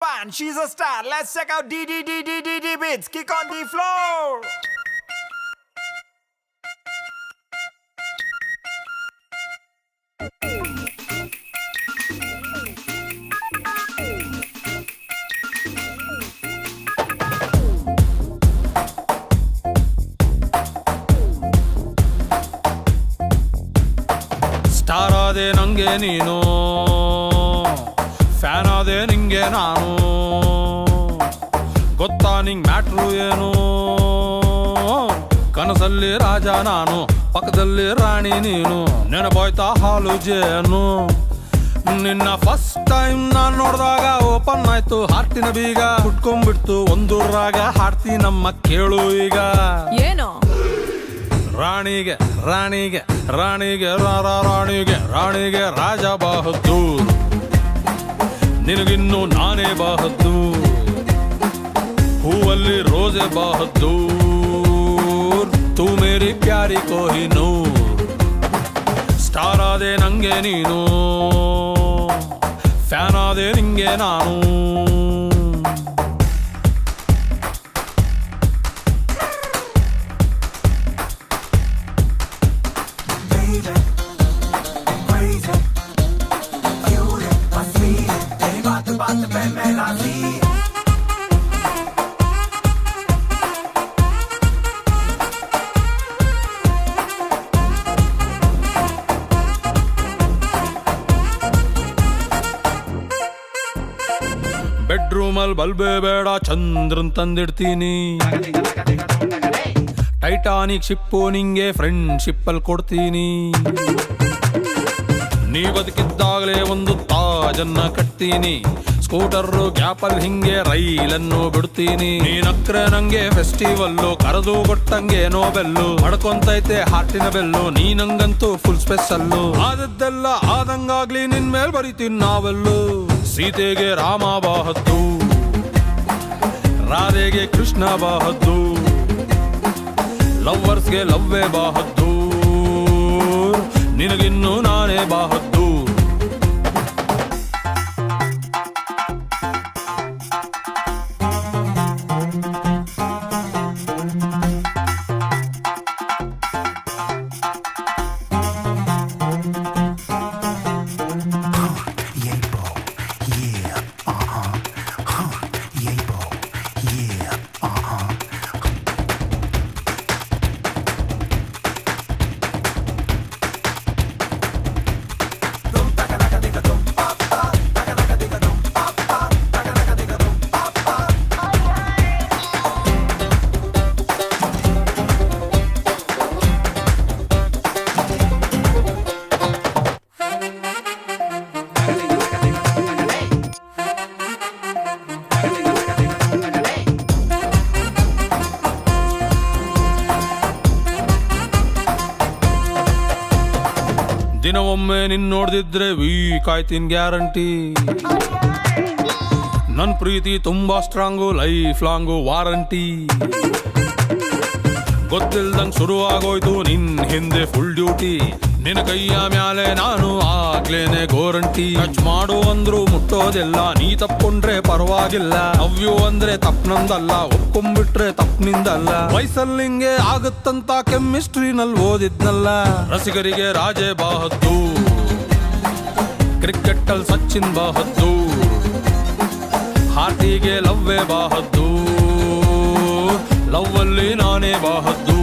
one, she's a star. Let's check out D beats. Kick on the floor. Star ಆದೆ ನಂಗೆ ನೀನು, fan ಆದೆ ನಿಂಗೆ ನಾನು. ಗೊತ್ತಾ ನಿಂಗ್ ಮ್ಯಾಟ್ರು ಏನು? ಕನಸಲ್ಲಿ ರಾಜ ನಾನು, ಪಕ್ಕದಲ್ಲಿ ರಾಣಿ ನೀನು. ನೆನಪಾಯ್ತಾ ಹಾಲು ಜೇನು? ನಿನ್ನ ಫಸ್ಟ್ ಟೈಮ್ ನಾನ್ ನೋಡ್ದಾಗ ಓಪನ್ ಆಯ್ತು ಹಾರ್ಟಿನ ಬೀಗ. ಹುಟ್ಕೊಂಡ್ಬಿಡ್ತು ಒಂದು ರಾಗ, ಹಾಡ್ತೀನಮ್ಮ ಕೇಳು ಈಗ. ಏನೋ ರಾಣಿಗೆ ರಾಣಿಗೆ ರಾಣಿಗೆ ರಾಣಿಗೆ ರಾಣಿಗೆ ರಾಜ ಬಹದ್ದೂರ್, ನಿನಗಿನ್ನು ನಾನೇ ಬಹದ್ದೂರ್. ಹೂವಲ್ಲಿ ರೋಜೆ ಬಹದ್ದೂರ್, ತೂ ಮೇರಿ ಪ್ಯಾರಿ ಕೊಹಿನೂರ್. ಸ್ಟಾರ್ ಆದೆ ನಂಗೆ ನೀನು, ಫ್ಯಾನ್ ಆದೆ ನಿಂಗೆ ನಾನು. ಬೆಡ್ರೂಮಲ್ಲಿ ಬಲ್ಬೆ ಬೇಡ, ಚಂದ್ರನ್ ತಂದಿಡ್ತೀನಿ. ಟೈಟಾನಿಕ್ ಶಿಪ್ಪು ನಿಂಗೆ ಫ್ರೆಂಡ್ಶಿಪ್ಪಲ್ಲಿ ಕೊಡ್ತೀನಿ. ನೀ ಬದುಕಿದ್ದಾಗಲೇ ಒಂದು ತಾಜನ್ನ ಕಟ್ತೀನಿ. ಸ್ಕೂಟರು ಗ್ಯಾಪಲ್ಲಿ ಹಿಂಗೆ ರೈಲನ್ನು ಬಿಡ್ತೀನಿ. ನೀನಕ್ರೆ ನಂಗೆ ಫೆಸ್ಟಿವಲ್ಲು, ಕರೆದು ಕೊಟ್ಟಂಗೆ ನೋಬೆಲ್ಲು. ಮಡ್ಕೊಂತೈತೆ ಹಾರ್ಟಿನ ಬೆಲ್ಲು, ನೀನಂಗಂತೂ ಫುಲ್ ಸ್ಪೆಷಲ್ಲು. ಆದದ್ದೆಲ್ಲ ಆದಂಗಾಗ್ಲಿ ನಿನ್ ಮೇಲ್ ಬರೀತೀನಿ ನಾವೆಲ್ಲು. ಸೀತೆಗೆ ರಾಮ ಬಹದ್ದೂರ್, ರಾಧೆಗೆ ಕೃಷ್ಣ ಬಹದ್ದೂರ್, ಲವ್ವರ್ಸ್ಗೆ ಲವ್ವೇ ಬಹದ್ದೂರ್, ನಿನಗಿನ್ನು ನಾನೇ ಬಹದ್ದೂರ್. ದಿನವೊಮ್ಮೆ ನಿನ್ ನೋಡ್ದಿದ್ರೆ ವೀಕ್ ಆಯ್ತೀನ್ ಗ್ಯಾರಂಟಿ. ನನ್ ಪ್ರೀತಿ ತುಂಬಾ ಸ್ಟ್ರಾಂಗು, ಲೈಫ್ ಲಾಂಗು ವಾರಂಟಿ. ಗೊತ್ತಿಲ್ದಂಗ್ ಶುರುವಾಗೋಯ್ತು ನಿನ್ ಹಿಂದೆ ಫುಲ್ ಡ್ಯೂಟಿ. ನಿನ್ನ ಕೈಯ ಮ್ಯಾಲೆ ನಾನು ಆಗ್ಲೇನೆ ಗೋರಂಟಿ. ಟಚ್ ಮಾಡು ಅಂದ್ರು ಮುಟ್ಟೋದಿಲ್ಲ, ನೀ ತಪ್ಕೊಂಡ್ರೆ ಪರವಾಗಿಲ್ಲ. ಅವ್ಯೂ ಅಂದ್ರೆ ತಪ್ಪನಂದಲ್ಲ, ಒಪ್ಕೊಂಡ್ಬಿಟ್ರೆ ತಪ್ಪನಿಂದಲ್ಲ. ವಯಸ್ಸಲ್ಲಿ ಹಿಂಗೆ ಆಗುತ್ತಂತ ಕೆಮಿಸ್ಟ್ರಿನಲ್ಲಿ ಓದಿದ್ನಲ್ಲ. ರಸಿಕರಿಗೆ ರಾಜೇ ಬಹದ್ದೂರ್, ಕ್ರಿಕೆಟ್ ಅಲ್ಲಿ ಸಚಿನ್ ಬಹದ್ದೂರ್, ಹಾರ್ಟಿಗೆ ಲವ್ವೇ ಬಹದ್ದೂರ್, ಲವ್ ಅಲ್ಲಿ ನಾನೇ ಬಹದ್ದೂರ್.